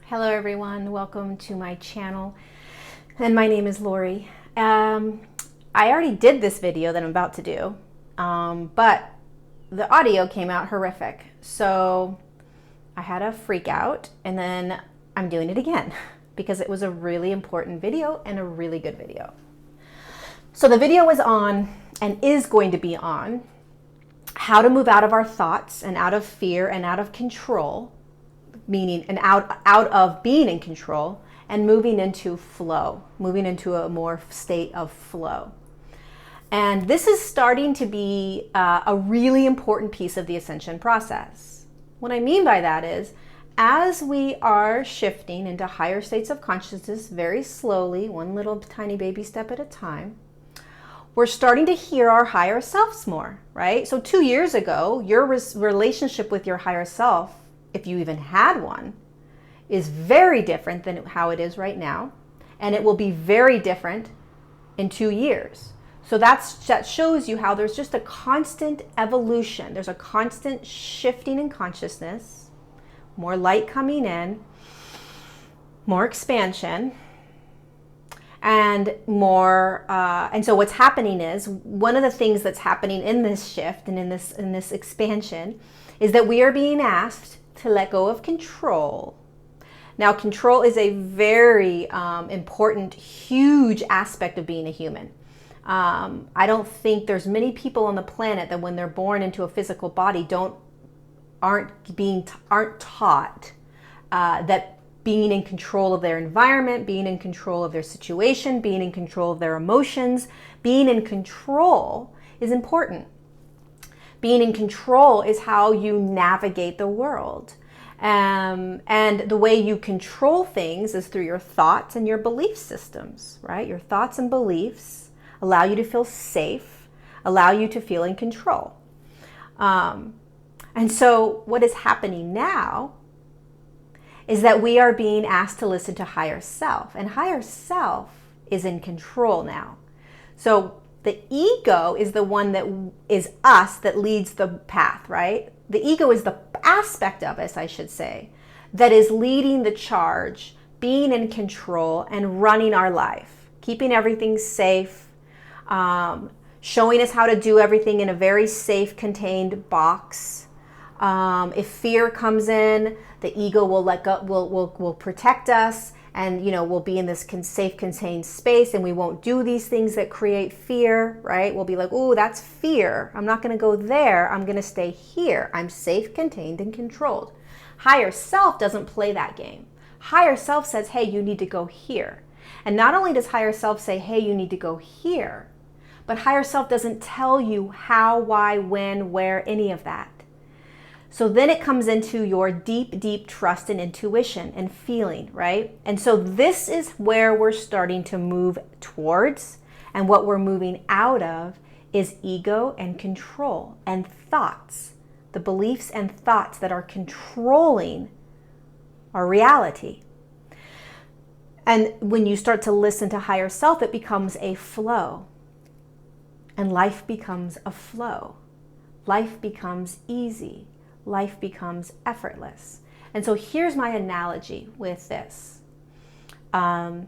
Hello everyone, welcome to my channel, and my name is Lori. I already did this video that I'm about to do, but the audio came out horrific, so I had a freak out, and then I'm doing it again because it was a really important video and a really good video. So the video was on, and is going to be on, how to move out of our thoughts and out of fear and out of control, meaning and out of being in control, and moving into flow, moving into a more state of flow. And this is starting to be a really important piece of the ascension process. What I mean by that is, as we are shifting into higher states of consciousness very slowly, one little tiny baby step at a time, we're starting to hear our higher selves more, right? So 2 years ago, your relationship with your higher self, if you even had one, is very different than how it is right now. And it will be very different in 2 years. So that shows you how there's just a constant evolution. There's a constant shifting in consciousness, more light coming in, more expansion, and more. And so what's happening is, one of the things that's happening in this shift and in this expansion is that we are being asked to let go of control. Now, control is a very important, huge aspect of being a human. I don't think there's many people on the planet that when they're born into a physical body aren't taught that being in control of their environment, being in control of their situation, being in control of their emotions, being in control is important. Being in control is how you navigate the world. And the way you control things is through your thoughts and your belief systems, right? Your thoughts and beliefs allow you to feel safe, allow you to feel in control. And so what is happening now is that we are being asked to listen to higher self, and higher self is in control now. So the ego is the one that is us that leads the path, right? The ego is the aspect of us, I should say, that is leading the charge, being in control and running our life, keeping everything safe, showing us how to do everything in a very safe, contained box. If fear comes in, the ego will will protect us, and we'll be in this safe, contained space, and we won't do these things that create fear, right? We'll be like, oh, that's fear. I'm not going to go there. I'm going to stay here. I'm safe, contained, and controlled. Higher self doesn't play that game. Higher self says, hey, you need to go here. And not only does higher self say, hey, you need to go here, but higher self doesn't tell you how, why, when, where, any of that. So then it comes into your deep, deep trust and intuition and feeling, right? And so this is where we're starting to move towards, and what we're moving out of is ego and control and thoughts, the beliefs and thoughts that are controlling our reality. And when you start to listen to higher self, it becomes a flow, and life becomes a flow. Life becomes easy. Life becomes effortless. And so here's my analogy with this. And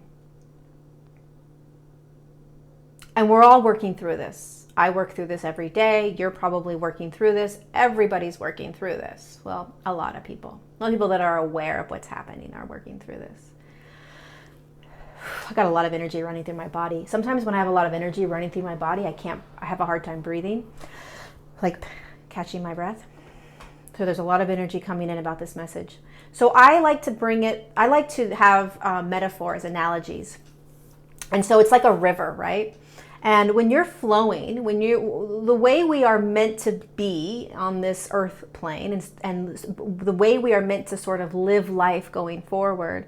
we're all working through this. I work through this every day. You're probably working through this. Everybody's working through this. Well, a lot of people. A lot of people that are aware of what's happening are working through this. I got a lot of energy running through my body. Sometimes when I have a lot of energy running through my body, I have a hard time breathing, like catching my breath. So there's a lot of energy coming in about this message. So I like to have metaphors, analogies. And so it's like a river, right? And when you're flowing, the way we are meant to be on this earth plane, and the way we are meant to sort of live life going forward,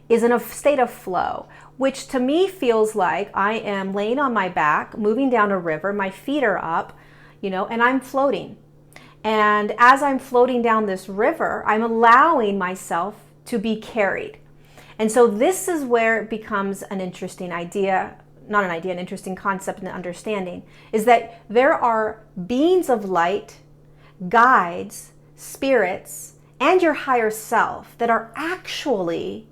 is in a state of flow, which to me feels like I am laying on my back, moving down a river, my feet are up, and I'm floating. And as I'm floating down this river, I'm allowing myself to be carried. And so this is where it becomes an interesting idea, not an idea, an interesting concept and understanding, is that there are beings of light, guides, spirits, and your higher self that are actually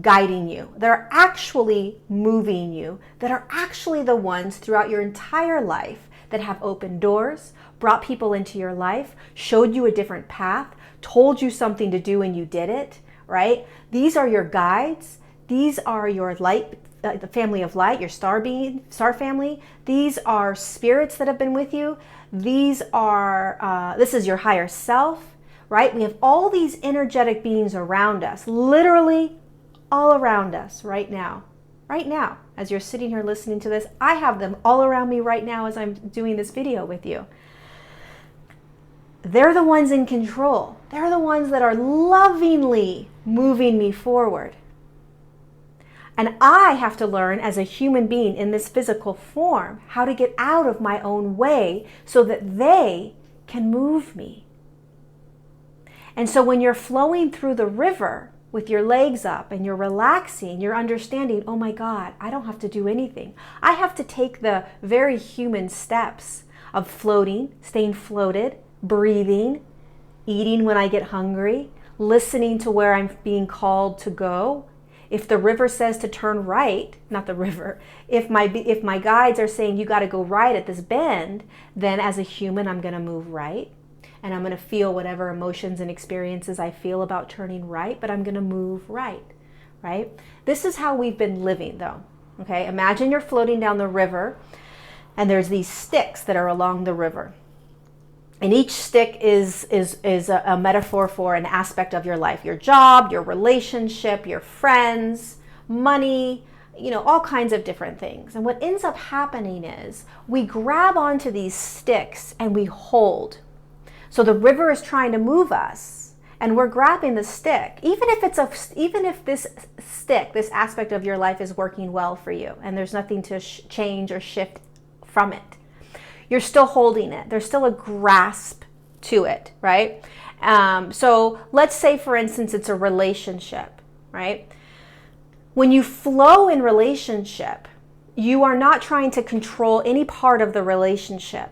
guiding you, that are actually moving you, that are actually the ones throughout your entire life that have opened doors, brought people into your life, showed you a different path, told you something to do and you did it, right? These are your guides. These are your light, the family of light, your star family. These are spirits that have been with you. These are, this is your higher self, right? We have all these energetic beings around us, literally all around us right now. Right now, as you're sitting here listening to this, I have them all around me right now as I'm doing this video with you. They're the ones in control. They're the ones that are lovingly moving me forward. And I have to learn as a human being in this physical form how to get out of my own way so that they can move me. And so when you're flowing through the river with your legs up and you're relaxing, you're understanding, oh my God, I don't have to do anything. I have to take the very human steps of floating, staying floated, breathing, eating when I get hungry, listening to where I'm being called to go. If the river says to turn right, not the river, if my guides are saying you got to go right at this bend, then as a human I'm going to move right. And I'm going to feel whatever emotions and experiences I feel about turning right, but I'm going to move right, right? This is how we've been living though, okay? Imagine you're floating down the river and there's these sticks that are along the river. And each stick is a metaphor for an aspect of your life, your job, your relationship, your friends, money, you know, all kinds of different things. And what ends up happening is we grab onto these sticks and we hold. So the river is trying to move us and we're grabbing the stick. Even if this stick, this aspect of your life is working well for you and there's nothing to change or shift from it, you're still holding it. There's still a grasp to it, right? So let's say, for instance, it's a relationship, right? When you flow in relationship, you are not trying to control any part of the relationship.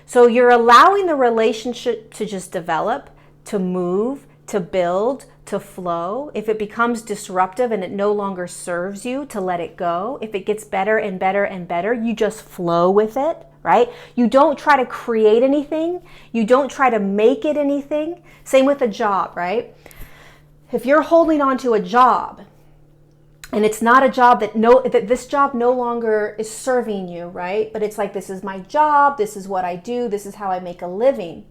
So you're allowing the relationship to just develop, to move, to build, to flow. If it becomes disruptive and it no longer serves you, to let it go. If it gets better and better and better, you just flow with it, right? You don't try to create anything. You don't try to make it anything. Same with a job, right? If you're holding on to a job and it's not a job that this job no longer is serving you, right? But it's like, this is my job, this is what I do, this is how I make a living.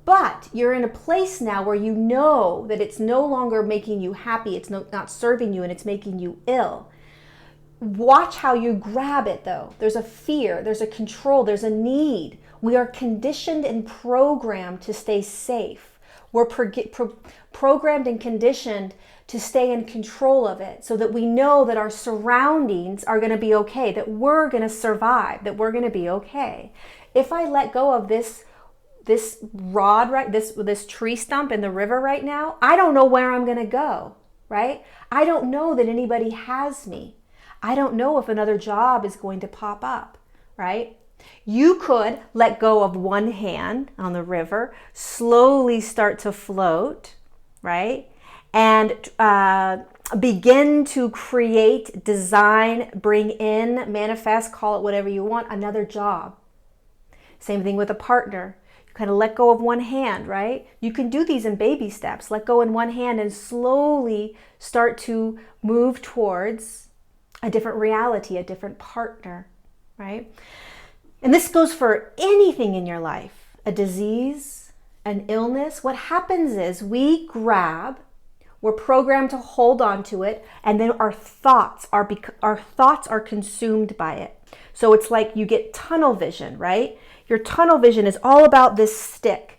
But you're in a place now where you know that it's no longer making you happy, it's not serving you, and it's making you ill. Watch how you grab it though. There's a fear, there's a control, there's a need. We are conditioned and programmed to stay safe. We're programmed and conditioned to stay in control of it so that we know that our surroundings are going to be okay, that we're going to survive, that we're going to be okay. If I let go of this rod, right, this tree stump in the river right now, I don't know where I'm going to go, right? I don't know that anybody has me. I don't know if another job is going to pop up, right? You could let go of one hand on the river, slowly start to float, right? And begin to create, design, bring in, manifest, call it whatever you want, another job. Same thing with a partner. You kind of let go of one hand, right? You can do these in baby steps. Let go in one hand and slowly start to move towards a different reality, a different partner, right? And this goes for anything in your life, a disease, an illness. What happens is we're programmed to hold on to it, and then our thoughts are consumed by it. So it's like you get tunnel vision, right? Your tunnel vision is all about this stick.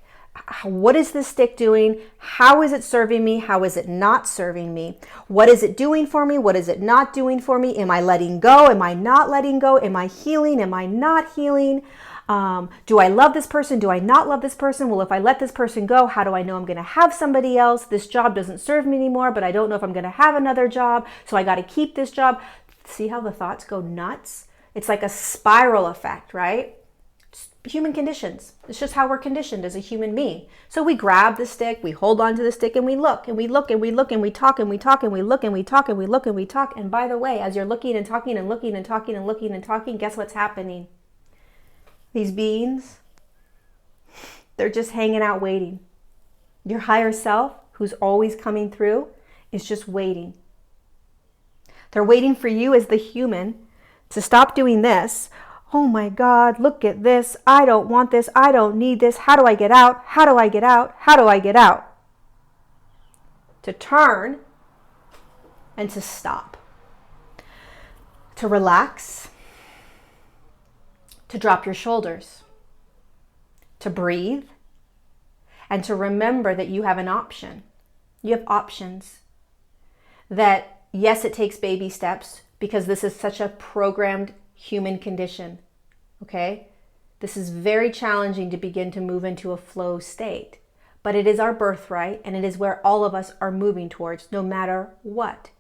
What is this stick doing? How is it serving me? How is it not serving me? What is it doing for me? What is it not doing for me? Am I letting go? Am I not letting go? Am I healing? Am I not healing? Do I love this person? Do I not love this person? Well, if I let this person go, how do I know I'm going to have somebody else? This job doesn't serve me anymore, but I don't know if I'm going to have another job, so I got to keep this job. See how the thoughts go nuts? It's like a spiral effect, right? human conditions. It's just how we're conditioned as a human being. So we grab the stick, we hold on to the stick, and we look, and we look, and we look, and we talk, and we talk, and we look, and we talk, and we look, and we talk. And by the way, as you're looking and talking and looking and talking and looking and talking, guess what's happening? These beings, they're just hanging out waiting. Your higher self, who's always coming through, is just waiting. They're waiting for you as the human to stop doing this. Oh my God, look at this. I don't want this. I don't need this. How do I get out? How do I get out? How do I get out? To turn and to stop. To relax. To drop your shoulders. To breathe. And to remember that you have an option. You have options. That, yes, it takes baby steps because this is such a programmed human condition, okay? This is very challenging to begin to move into a flow state, but it is our birthright, and it is where all of us are moving towards, no matter what.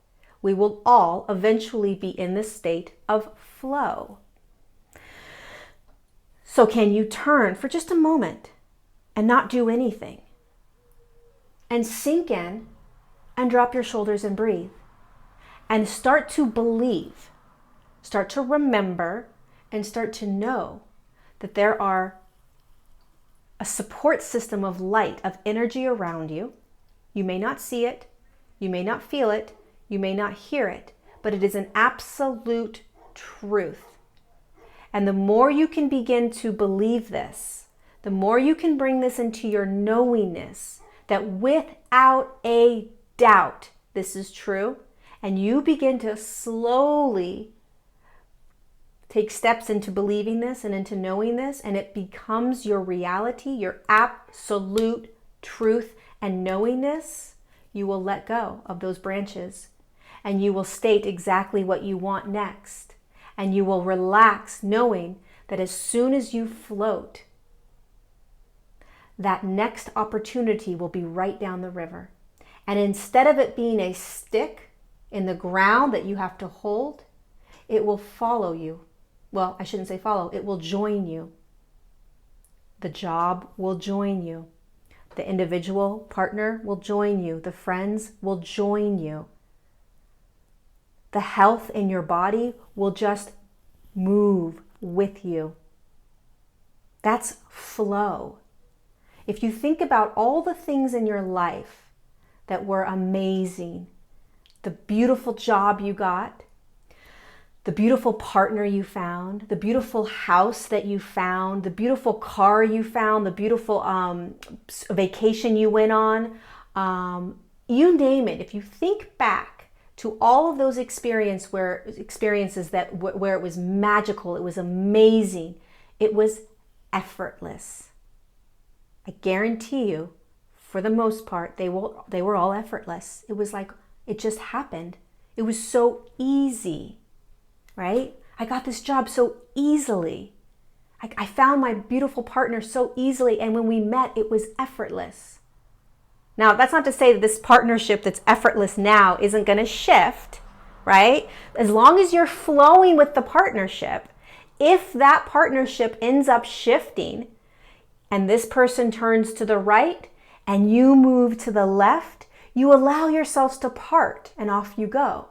We will all eventually be in this state of flow. So can you turn for just a moment and not do anything? And sink in and drop your shoulders and breathe. And start to believe. Start to remember and start to know that there are a support system of light, of energy around you. You may not see it, you may not feel it, you may not hear it, but it is an absolute truth. And the more you can begin to believe this, the more you can bring this into your knowingness that without a doubt this is true, and you begin to slowly take steps into believing this and into knowing this, and it becomes your reality, your absolute truth and knowingness, you will let go of those branches and you will state exactly what you want next. And you will relax knowing that as soon as you float, that next opportunity will be right down the river. And instead of it being a stick in the ground that you have to hold, it will follow you. Well, I shouldn't say follow, it will join you. The job will join you. The individual partner will join you. The friends will join you. The health in your body will just move with you. That's flow. If you think about all the things in your life that were amazing, the beautiful job you got, the beautiful partner you found, the beautiful house that you found, the beautiful car you found, the beautiful vacation you went on, you name it. If you think back to all of those experiences where it was magical, it was amazing, it was effortless. I guarantee you, for the most part, they were all effortless. It was like it just happened. It was so easy. Right? I got this job so easily. I found my beautiful partner so easily, and when we met, it was effortless. Now, that's not to say that this partnership that's effortless now isn't going to shift, right? As long as you're flowing with the partnership, if that partnership ends up shifting, and this person turns to the right, and you move to the left, you allow yourselves to part, and off you go.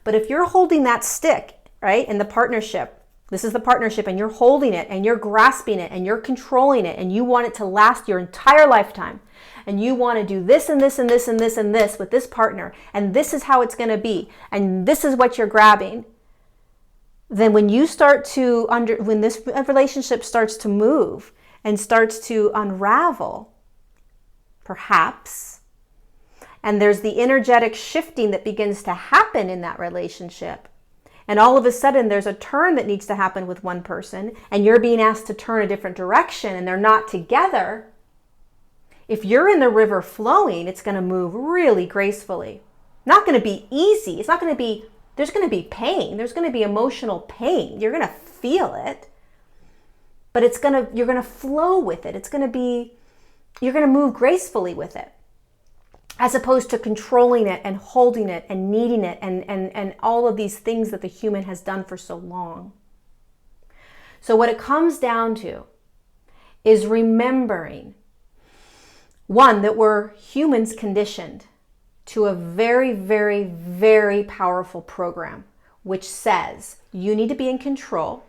But if you're holding that stick, right, in the partnership, this is the partnership, and you're holding it and you're grasping it and you're controlling it and you want it to last your entire lifetime, and you want to do this and this and this and this and this with this partner, and this is how it's going to be, and this is what you're grabbing, then when you start to when this relationship starts to move and starts to unravel, perhaps, and there's the energetic shifting that begins to happen in that relationship, and all of a sudden there's a turn that needs to happen with one person, and you're being asked to turn a different direction, and they're not together. If you're in the river flowing, it's going to move really gracefully. Not going to be easy. It's not going to be, there's going to be pain. There's going to be emotional pain. You're going to feel it, but you're going to flow with it. You're going to move gracefully with it, as opposed to controlling it and holding it and needing it and all of these things that the human has done for so long. So what it comes down to is remembering, one, that we're humans conditioned to a very, very, very powerful program, which says you need to be in control.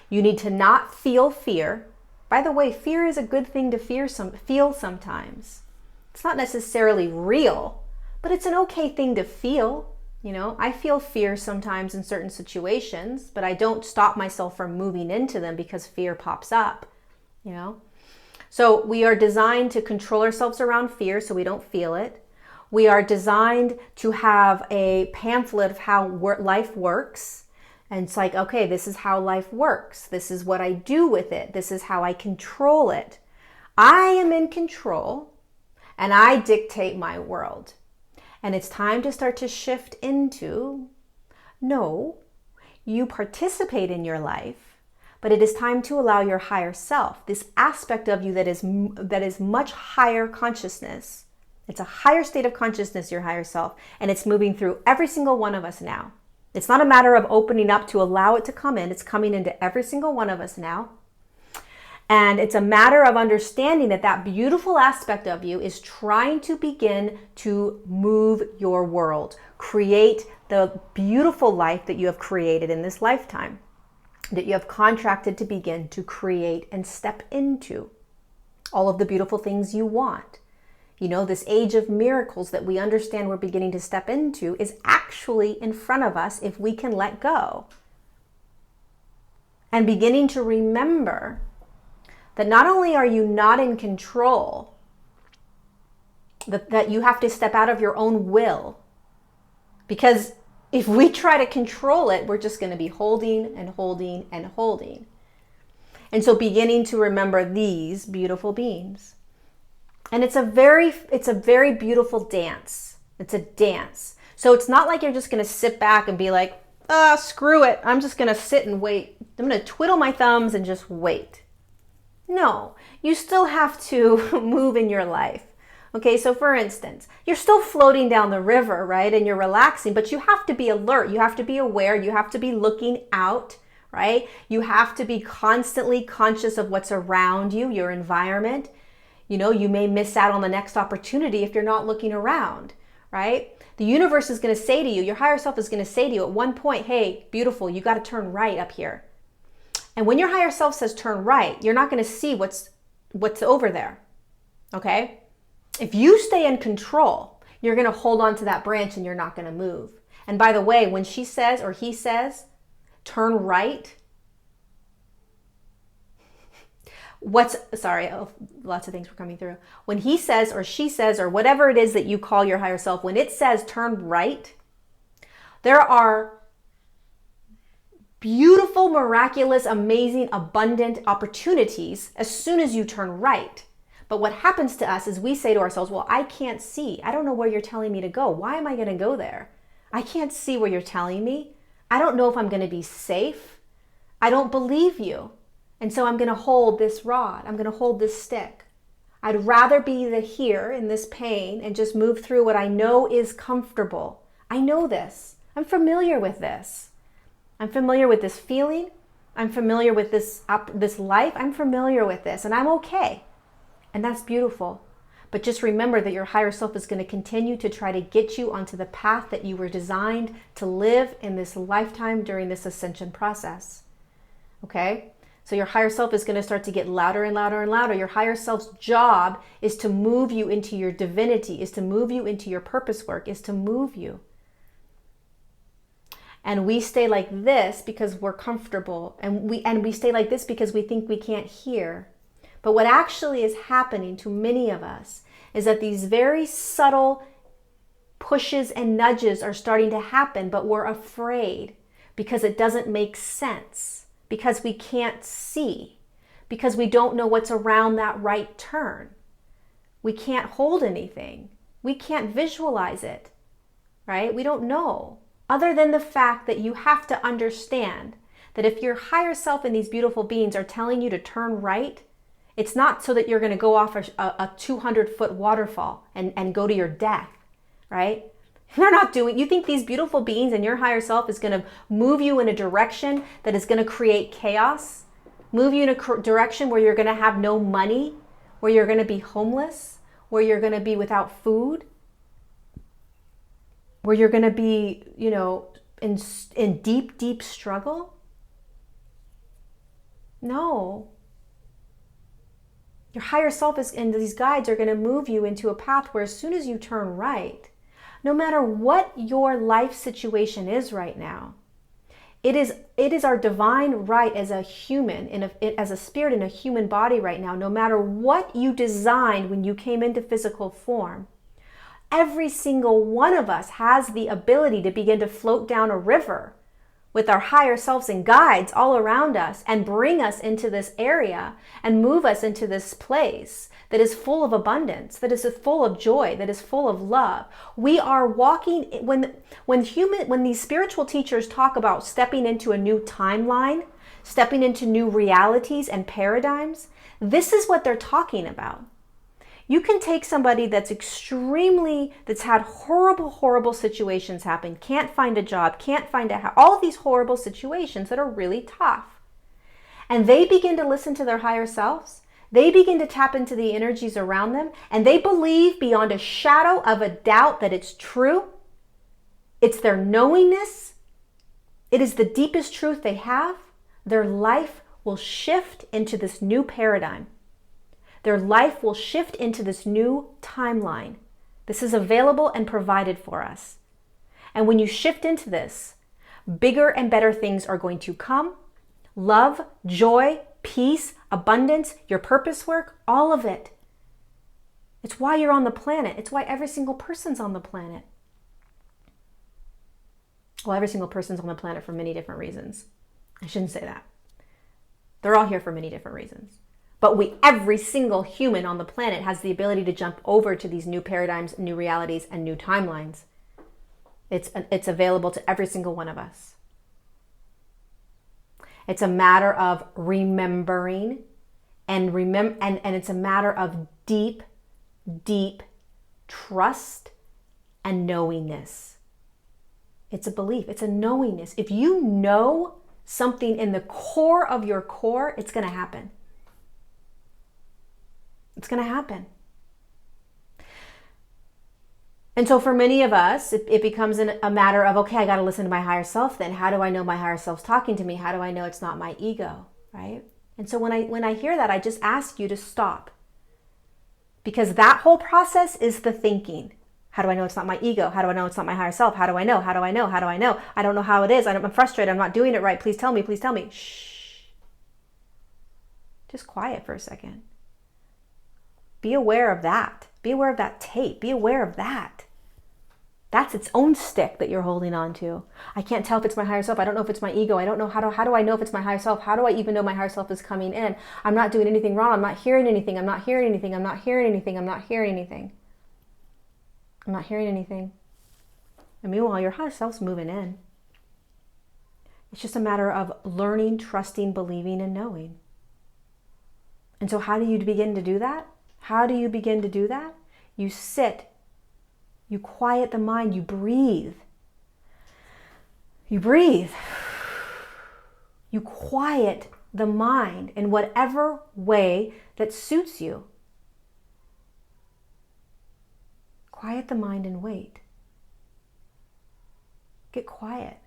You need to not feel fear. By the way, fear is a good thing to feel sometimes. It's not necessarily real, but it's an okay thing to feel. You know, I feel fear sometimes in certain situations, but I don't stop myself from moving into them because fear pops up, you know. So we are designed to control ourselves around fear so we don't feel it. We are designed to have a pamphlet of how life works. And it's like, okay, this is how life works. This is what I do with it. This is how I control it. I am in control and I dictate my world. And it's time to start to shift into, no, you participate in your life, but it is time to allow your higher self, this aspect of you that is much higher consciousness. It's a higher state of consciousness, your higher self, and it's moving through every single one of us now. It's not a matter of opening up to allow it to come in. It's coming into every single one of us now. And it's a matter of understanding that that beautiful aspect of you is trying to begin to move your world, create the beautiful life that you have created in this lifetime, that you have contracted to begin to create and step into. All of the beautiful things you want. You know, this age of miracles that we understand we're beginning to step into is actually in front of us if we can let go. And beginning to remember that not only are you not in control, that you have to step out of your own will. Because if we try to control it, we're just going to be holding and holding and holding. And so beginning to remember these beautiful beings. And it's a very beautiful dance. It's a dance. So it's not like you're just going to sit back and be like, screw it. I'm just going to sit and wait. I'm going to twiddle my thumbs and just wait. No, you still have to move in your life. Okay, so for instance, you're still floating down the river, right? And you're relaxing, but you have to be alert. You have to be aware. You have to be looking out, right? You have to be constantly conscious of what's around you, your environment. You know, you may miss out on the next opportunity if you're not looking around, right? The universe is going to say to you, your higher self is going to say to you at one point, hey, beautiful, you got to turn right up here. And when your higher self says turn right, you're not going to see what's over there, okay? If you stay in control, you're going to hold on to that branch and you're not going to move. And by the way, when she says or he says, turn right, lots of things were coming through. When he says or she says or whatever it is that you call your higher self, when it says turn right, there are beautiful, miraculous, amazing, abundant opportunities as soon as you turn right. But what happens to us is we say to ourselves, well, I can't see. I don't know where you're telling me to go. Why am I going to go there? I can't see where you're telling me. I don't know if I'm going to be safe. I don't believe you. And so I'm going to hold this rod. I'm going to hold this stick. I'd rather be here in this pain and just move through what I know is comfortable. I know this. I'm familiar with this. I'm familiar with this feeling. I'm familiar with this life. I'm familiar with this and I'm okay. And that's beautiful. But just remember that your higher self is going to continue to try to get you onto the path that you were designed to live in this lifetime during this ascension process. Okay? So your higher self is going to start to get louder and louder and louder. Your higher self's job is to move you into your divinity, is to move you into your purpose work, is to move you. And we stay like this because we're comfortable. And we stay like this because we think we can't hear. But what actually is happening to many of us is that these very subtle pushes and nudges are starting to happen, but we're afraid because it doesn't make sense, because we can't see, because we don't know what's around that right turn. We can't hold anything. We can't visualize it, right? We don't know. Other than the fact that you have to understand that if your higher self and these beautiful beings are telling you to turn right, it's not so that you're going to go off a 200-foot waterfall and go to your death, right? They're not doing, you think these beautiful beings and your higher self is going to move you in a direction that is going to create chaos? move you in a direction where you're going to have no money, where you're going to be homeless, where you're going to be without food, where you're going to be, in deep, deep struggle? No. Your higher self and these guides are going to move you into a path where as soon as you turn right, no matter what your life situation is right now, it is our divine right as a human, as a spirit in a human body right now, no matter what you designed when you came into physical form, every single one of us has the ability to begin to float down a river with our higher selves and guides all around us and bring us into this area and move us into this place that is full of abundance, that is full of joy, that is full of love. We are walking, when these spiritual teachers talk about stepping into a new timeline, stepping into new realities and paradigms, this is what they're talking about. You can take somebody that's had horrible, horrible situations happen, can't find a job, can't find a house, all of these horrible situations that are really tough. And they begin to listen to their higher selves. They begin to tap into the energies around them, and they believe beyond a shadow of a doubt that it's true. It's their knowingness. It is the deepest truth they have. Their life will shift into this new paradigm. Their life will shift into this new timeline. This is available and provided for us. And when you shift into this, bigger and better things are going to come. Love, joy, peace, abundance, your purpose work, all of it. It's why you're on the planet. It's why every single person's on the planet. Well, every single person's on the planet for many different reasons. I shouldn't say that. They're all here for many different reasons. But every single human on the planet has the ability to jump over to these new paradigms, new realities, and new timelines. It's available to every single one of us. It's a matter of remembering and it's a matter of deep, deep trust and knowingness. It's a belief. It's a knowingness. If you know something in the core of your core, it's going to happen. It's going to happen. And so for many of us, it becomes a matter of, okay, I got to listen to my higher self then. How do I know my higher self's talking to me? How do I know it's not my ego, right? And so when I hear that, I just ask you to stop. Because that whole process is the thinking. How do I know it's not my ego? How do I know it's not my higher self? How do I know? How do I know? How do I know? I don't know how it is. I'm frustrated. I'm not doing it right. Please tell me. Please tell me. Shh. Just quiet for a second. Be aware of that. Be aware of that tape. Be aware of that. That's its own stick that you're holding on to. I can't tell if it's my higher self. I don't know if it's my ego. I don't know how do I know if it's my higher self? How do I even know my higher self is coming in? I'm not doing anything wrong. I'm not hearing anything. I'm not hearing anything. I'm not hearing anything. I'm not hearing anything. I'm not hearing anything. And meanwhile, your higher self's moving in. It's just a matter of learning, trusting, believing, and knowing. And so how do you begin to do that? How do you begin to do that? You sit, you quiet the mind, you breathe. You breathe. You quiet the mind in whatever way that suits you. Quiet the mind and wait. Get quiet.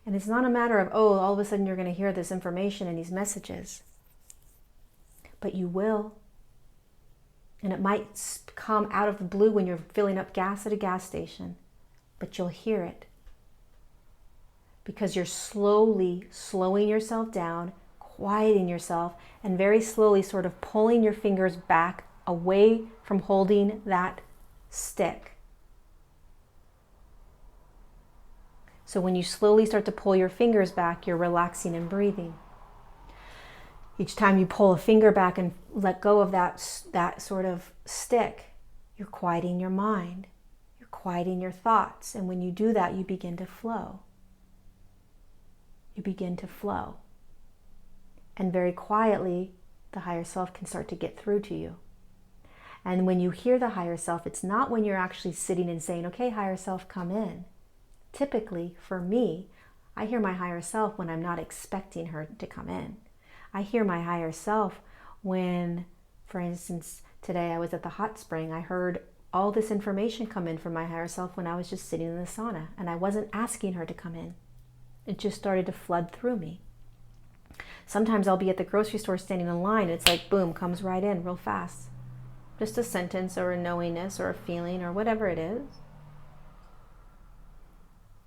And it's not a matter of, all of a sudden you're going to hear this information and these messages. But you will. And it might come out of the blue when you're filling up gas at a gas station. But you'll hear it. Because you're slowly slowing yourself down, quieting yourself, and very slowly sort of pulling your fingers back away from holding that stick. So when you slowly start to pull your fingers back, you're relaxing and breathing. Each time you pull a finger back and let go of that sort of stick, you're quieting your mind. You're quieting your thoughts. And when you do that, you begin to flow. You begin to flow. And very quietly, the higher self can start to get through to you. And when you hear the higher self, it's not when you're actually sitting and saying, okay, higher self, come in. Typically, for me, I hear my higher self when I'm not expecting her to come in. I hear my higher self when, for instance, today I was at the hot spring. I heard all this information come in from my higher self when I was just sitting in the sauna, and I wasn't asking her to come in. It just started to flood through me. Sometimes I'll be at the grocery store standing in line, and it's like, boom, comes right in real fast. Just a sentence or a knowingness or a feeling or whatever it is.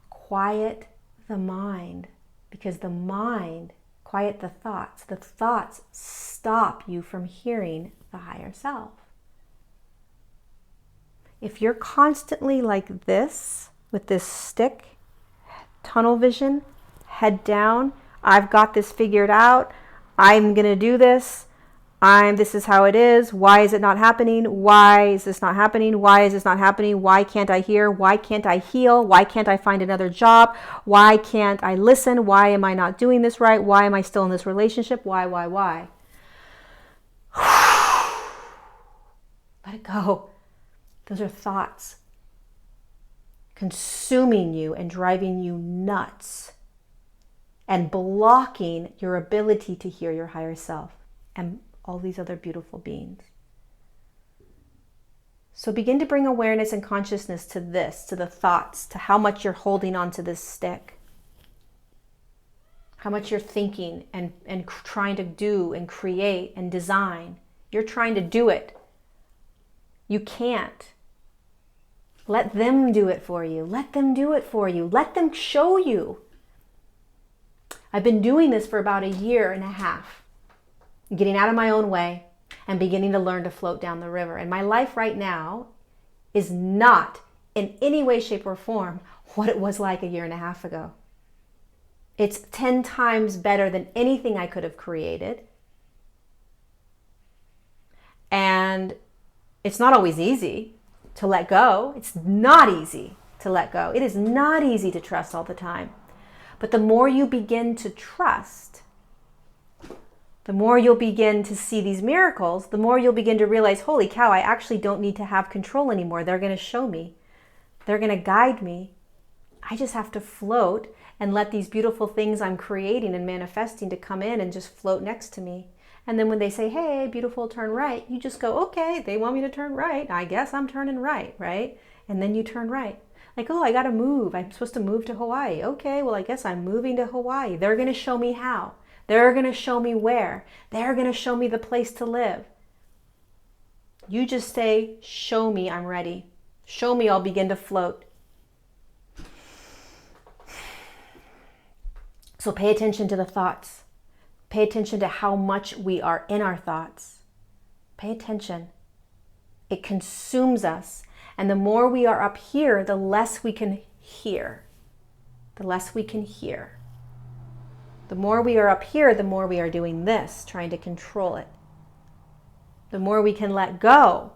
Quiet the mind, because the mind, quiet the thoughts. The thoughts stop you from hearing the higher self. If you're constantly like this, with this stick, tunnel vision, head down, I've got this figured out, I'm going to do this, this is how it is, why is it not happening, why is this not happening, why is this not happening, why can't I hear, why can't I heal, why can't I find another job, why can't I listen, why am I not doing this right, why am I still in this relationship, why? Let it go. Those are thoughts consuming you and driving you nuts and blocking your ability to hear your higher self and all these other beautiful beings. So begin to bring awareness and consciousness to this, to the thoughts, to how much you're holding onto this stick, how much you're thinking and trying to do and create and design. You're trying to do it. You can't. Let them do it for you. Let them do it for you. Let them show you. I've been doing this for about 1.5 years, getting out of my own way and beginning to learn to float down the river. And my life right now is not in any way, shape, or form what it was like 1.5 years ago. It's 10 times better than anything I could have created. And it's not always easy to let go. It's not easy to let go. It is not easy to trust all the time. But the more you begin to trust, the more you'll begin to see these miracles, the more you'll begin to realize, holy cow, I actually don't need to have control anymore. They're going to show me. They're going to guide me. I just have to float and let these beautiful things I'm creating and manifesting to come in and just float next to me. And then when they say, hey, beautiful, turn right, you just go, okay, they want me to turn right. I guess I'm turning right, right? And then you turn right. Like, oh, I got to move. I'm supposed to move to Hawaii. Okay, well, I guess I'm moving to Hawaii. They're going to show me how. They're going to show me where. They're going to show me the place to live. You just say, show me I'm ready. Show me I'll begin to float. So pay attention to the thoughts. Pay attention to how much we are in our thoughts. Pay attention. It consumes us. And the more we are up here, the less we can hear. The less we can hear. The more we are up here, the more we are doing this, trying to control it. The more we can let go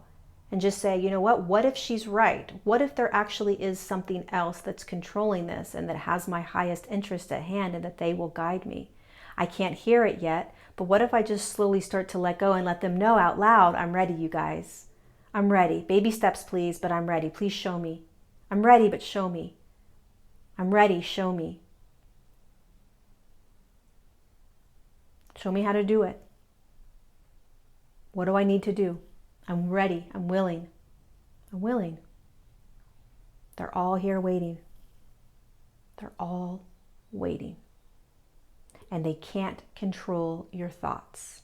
and just say, you know what if she's right? What if there actually is something else that's controlling this and that has my highest interest at hand and that they will guide me? I can't hear it yet, but what if I just slowly start to let go and let them know out loud, I'm ready, you guys. I'm ready. Baby steps, please, but I'm ready. Please show me. I'm ready, but show me. I'm ready, show me. Show me how to do it. What do I need to do? I'm ready. I'm willing. I'm willing. They're all here waiting. They're all waiting. And they can't control your thoughts.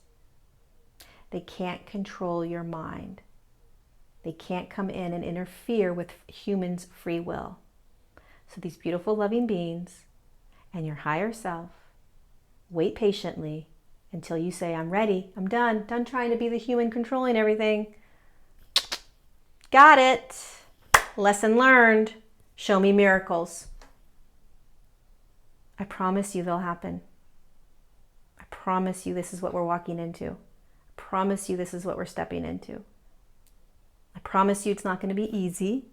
They can't control your mind. They can't come in and interfere with humans' free will. So these beautiful loving beings and your higher self wait patiently until you say, I'm ready, I'm done trying to be the human controlling everything. Got it. Lesson learned. Show me miracles. I promise you they'll happen. I promise you this is what we're walking into. I promise you this is what we're stepping into. I promise you it's not going to be easy.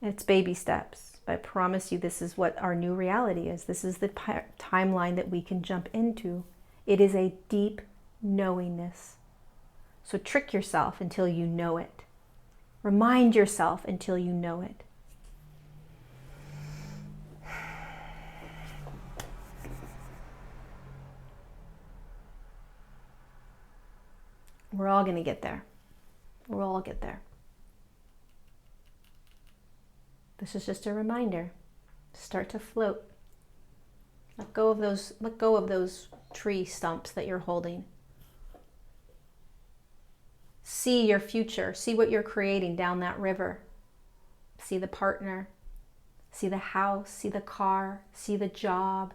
It's baby steps. But I promise you this is what our new reality is. This is the timeline that we can jump into. It is a deep knowingness. So trick yourself until you know it. Remind yourself until you know it. We're all going to get there. We'll all get there. This is just a reminder. Start to float. Let go of those tree stumps that you're holding. See your future. See what you're creating down that river. See the partner. See the house. See the car. See the job.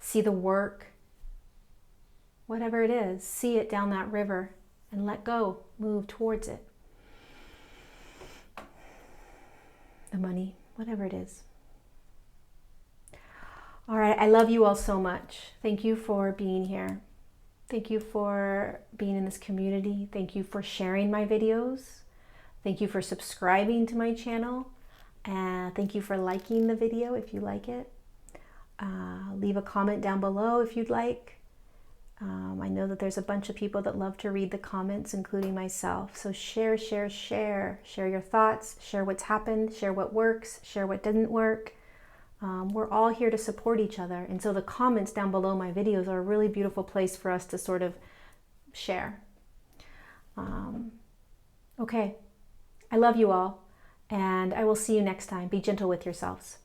See the work. Whatever it is, see it down that river and let go. Move towards it. The money, whatever it is. All right, I love you all so much. Thank you for being here. Thank you for being in this community. Thank you for sharing my videos. Thank you for subscribing to my channel. Thank you for liking the video if you like it. Leave a comment down below if you'd like. I know that there's a bunch of people that love to read the comments, including myself. So share, share, share. Share your thoughts, share what's happened, share what works, share what didn't work. We're all here to support each other. And so the comments down below my videos are a really beautiful place for us to sort of share. Okay, I love you all, and I will see you next time. Be gentle with yourselves.